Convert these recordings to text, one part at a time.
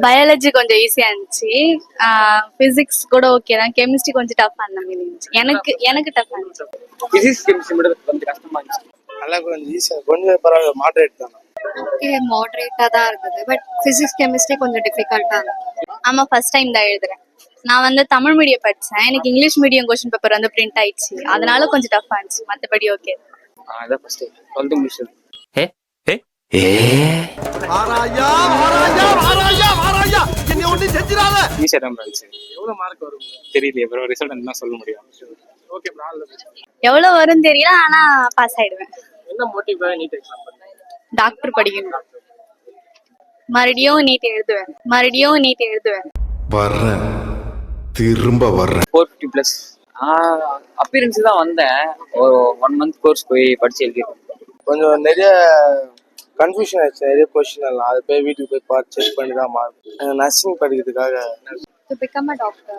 Biology கொஞ்சம் ஈஸியா இருந்துச்சு. பிசிக்ஸ் கூட ஓகே தான். கெமிஸ்ட்ரி கொஞ்சம் டஃப் அந்த மாதிரி இருந்துச்சு. எனக்கு டஃப் இருந்துச்சு. பிசிக்ஸ் கெமிஸ்ட்ரி மட்டும் கொஞ்சம் கஷ்டமா இருந்துச்சு. நல்லா கொஞ்சம் ஈஸியா கொஞ்சம் பரவாயில்ல, மாடரேட் தான். ஓகே, மாடரேட்டா தான் இருக்குது. பட் பிசிக்ஸ் கெமிஸ்ட்ரி கொஞ்சம் டிஃபிகல்ட்டா இருந்துச்சு. ஆமா, ஃபர்ஸ்ட் டைம் தான் எழுதுறேன். நான் வந்து தமிழ் மீடியம் படிச்சேன். எனக்கு இங்கிலீஷ் மீடியம் கொஸ்டின் பேப்பர் வந்து பிரிண்ட் ஆயிடுச்சு. அதனால கொஞ்சம் டஃப் ஆச்சு. மத்தபடி ஓகே. அதான் ஃபர்ஸ்ட் 12th முடிச்சது. ஈஸியா தான் இருந்துச்சு. எவ்வளவு மார்க் வரும்? தெரியலையே ப்ரோ, ரிசல்ட் என்ன சொல்ல முடியும். Okay bro, all the best. எவ்வளவு வரும் தெரியல, ஆனா பாஸ் ஆயிடுவேன். என்ன மோட்டிவாக நீட் எக்ஸாம் பண்ணீங்க? டாக்டர் படிக்கணும். மறுபடியும் நீட் எழுதுவேன். வர்றேன், திரும்ப வர்றேன். 450 பிளஸ். அப்பியரன்ஸ் தான் வந்தேன். ஒரு 1 month கோர்ஸ் போய் படிச்சு எழுதிருக்கேன். கொஞ்சம் நிறைய கன்ஃபியூஷன் ஆயிடுச்சு, நிறைய கொஸ்டின் எல்லாம். அது போய் வீட்டுக்கு போய் பார்த்து செக் பண்ணி தான் மார்க். நர்சிங் படிக்கிறதுக்காக. To become a doctor.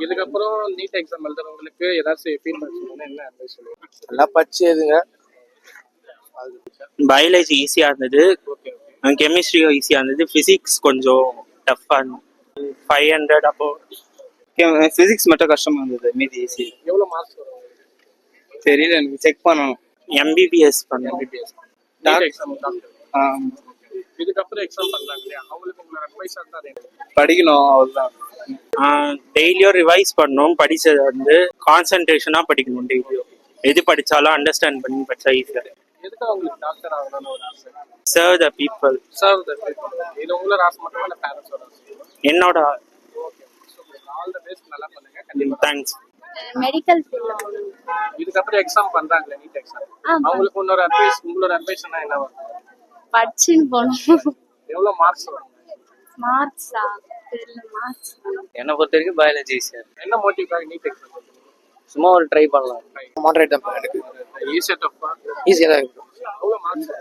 இதுக்கப்புறம் நீட் எக்ஸாம் எழுதுறவங்களுக்கு ஏதாச்சும் ஃபீட்பேக் சொன்னா என்ன அட்வைஸ் சொல்லுவீங்க? நல்லா படிச்சு எழுதுங்க. பயாலஜி ஈஸியா இருந்தது, கெமிஸ்ட்ரியும் ஈஸியா இருந்தது, பிசிக்ஸ் கொஞ்சம் டஃப்பா இருந்தது. 500 அப்போ. பிசிக்ஸ் மட்டும் கஷ்டமா இருந்தது, மீதி ஈஸி. எவ்வளவு மார்க்ஸ் வரும்? தெரியல, எனக்கு செக் பண்ணணும். எம்பிபிஎஸ் பண்ணேன். NEET exam doctor. இதுக்கப்புறம் எக்ஸாம் பண்றாங்க இல்லையா, அவங்களுக்கு உங்களோட அட்வைஸ் இருந்தா படிக்கணும், அவ்வளவுதான். டெய்லியும் ரிவைஸ் பண்ணணும். படிச்சது வந்து கான்சென்ட்ரேஷனா படிக்கணும். டெய்லியும் எது படிச்சாலும் அண்டர்ஸ்டாண்ட் பண்ணி படிச்சா ஈஸியா. எதுக்கு உங்களுக்கு டாக்டர் ஆகணும்னு ஒரு ஆசை? Serve the people. இது உங்களோட ஆசை மட்டும் இல்ல பேரண்ட்ஸோட ஆசை? என்னோட. Okay, all the best. நல்லா பண்ணுங்க. கண்டிப்பா. தேங்க்ஸ். மெடிக்கல் ஃபீல்ட்ல போகணும். இதுக்கப்புறம் எக்ஸாம் பண்றாங்களே நீட் எக்ஸாம், அவங்களுக்கு உங்களோட அட்வைஸ் என்ன வரும்? படிச்சுன்னு போகணும். எவ்வளவு மார்க்ஸ் வரும்? மார்க்ஸா தெரியல. மார்க்ஸ் என்னை பொறுத்த வரைக்கும் பயாலஜி ஈஸியா. என்ன மோட்டிவாக நீட் எக்ஸாம்? சும்மா ஒரு ட்ரை பண்ணலாம். மாடரேட் தான் எனக்கு. ஈஸியா டஃப்பா? ஈஸியா தான் இருக்கும். எவ்வளவு மார்க்ஸ்?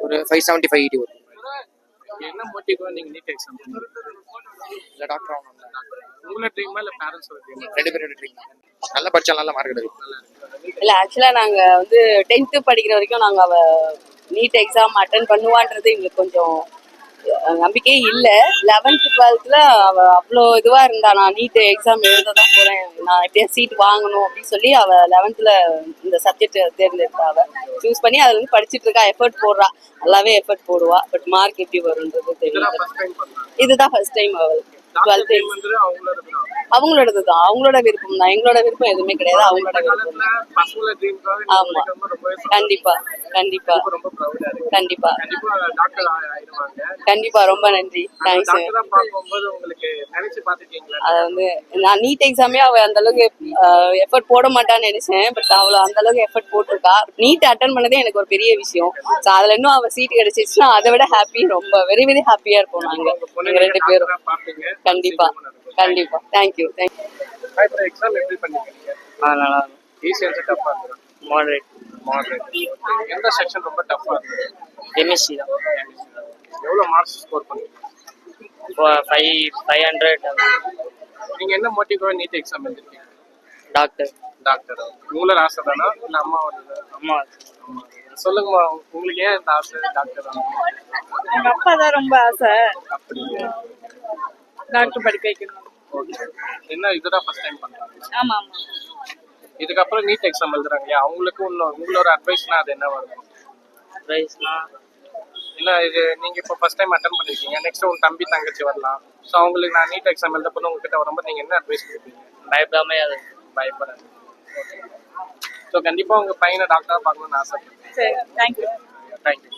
ஒரு 575 வரும். என்ன மோட்டிவா நீங்க நீட் எக்ஸாம் பண்ணீங்க? இல்ல டாக்டர் ஆகணும். உங்களோட ட்ரீமா இல்ல பேரண்ட்ஸோட ட்ரீமா? ரெண்டு பேரோட ட்ரீம். நல்லா படிச்சா நல்ல மார்க் எடுக்கும். இல்ல, ஆக்சுவலா நாங்க வந்து 10th படிக்கிற வரைக்கும் நாங்க அவ நீட் எக்ஸாம் அட்டன் பண்ணுவான்றது எங்களுக்கு கொஞ்சம் நம்பிக்கையே இல்ல. 11th 12th அவ அவ்வளோ இதுவா இருந்தா, நான் நீட் எக்ஸாம் எழுத தான் போறேன், நான் எப்படியா சீட் வாங்கணும் அப்படின்னு சொல்லி அவ 11th இந்த சப்ஜெக்ட் தேர்ந்தெடுத்தா. அவ சூஸ் பண்ணி அதுல இருந்து படிச்சுட்டு இருக்கா, எஃபர்ட் போடுறா, நல்லாவே எஃபர்ட் போடுவா. பட் மார்க் எப்படி வரும்ன்றது தெரியல. இதுதான் ஃபர்ஸ்ட் டைம் அவளுக்கு 12th. அவங்களோடதுதான், அவங்களோட விருப்பம் தான். எங்களோட விருப்பம் எதுவுமே கிடையாது, அவங்களோட விருப்பம் தான். ஆமா, கண்டிப்பா கண்டிப்பா கண்டிப்பா கண்டிப்பா. ரொம்ப நன்றி, தேங்க்ஸ். அத வந்து நான் நீட் எக்ஸாமே அவ அந்த அளவுக்கு எஃபர்ட் போட மாட்டான்னு நினைச்சேன். பட் அவள அந்த அளவுக்கு எஃபர்ட் போட்டிருக்கா. நீட் அட்டன் பண்ணதே எனக்கு ஒரு பெரிய விஷயம். ஸோ அதுல இன்னும் அவ சீட் கிடைச்சிச்சுன்னா அதை விட ஹாப்பி, ரொம்ப வெரி வெரி ஹாப்பியா இருப்போம் நாங்க 2 பேரும். கண்டிப்பா கண்டிப்பா. தேங்க்யூ. எக்ஸாம் எப்படி பண்ணீங்க? நல்லா ஈஸியா டஃப்பா இருந்தது? மாடரேட். எந்த செக்ஷன் ரொம்ப டஃப்பா இருந்தது? கெமிஸ்ட்ரி தான். எவ்வளவு மார்க்ஸ் ஸ்கோர் பண்ணீங்க? 500. நீங்க என்ன மோட்டிவா நீட் எக்ஸாம் எழுதிருக்கீங்க? டாக்டர். உங்களோட ஆசை தானா இல்ல அம்மாவோட? அம்மா. சொல்லுங்கம்மா, உங்களுக்கு ஏன் இந்த ஆசை டாக்டர் ஆகணும்? எங்க அப்பா தான் ரொம்ப ஆசை அப்படியா? டாக்டர் படிக்க வைக்கணும். ஓகே. என்ன இதுதான் ஃபர்ஸ்ட் டைம் பண்றாங்க? ஆமா ஆமா. இதுக்கப்புறம் நீட் எக்ஸாம் எழுதுறாங்க இல்லையா, அவங்களுக்கு உங்களோட அட்வைஸ்னா அது என்ன வரும்? பிரைஸ்னா இல்ல, இது நீங்க இப்போ ஃபர்ஸ்ட் டைம் அட்டன் பண்ணிருக்கீங்க, நெக்ஸ்ட் உங்க தம்பி தங்கச்சி வரலாம். ஸோ அவங்களுக்கு நான் நீட் எக்ஸாம் எழுத போது உங்ககிட்ட வரும்போது நீங்க என்ன அட்வைஸ் கொடுப்பீங்க? பயப்படாம அது பயப்படாது. ஓகே. ஸோ கண்டிப்பா உங்க பையனை டாக்டரா பார்க்கணும்னு ஆசைப்படுறேன். சரி, தேங்க்யூ. தேங்க்யூ.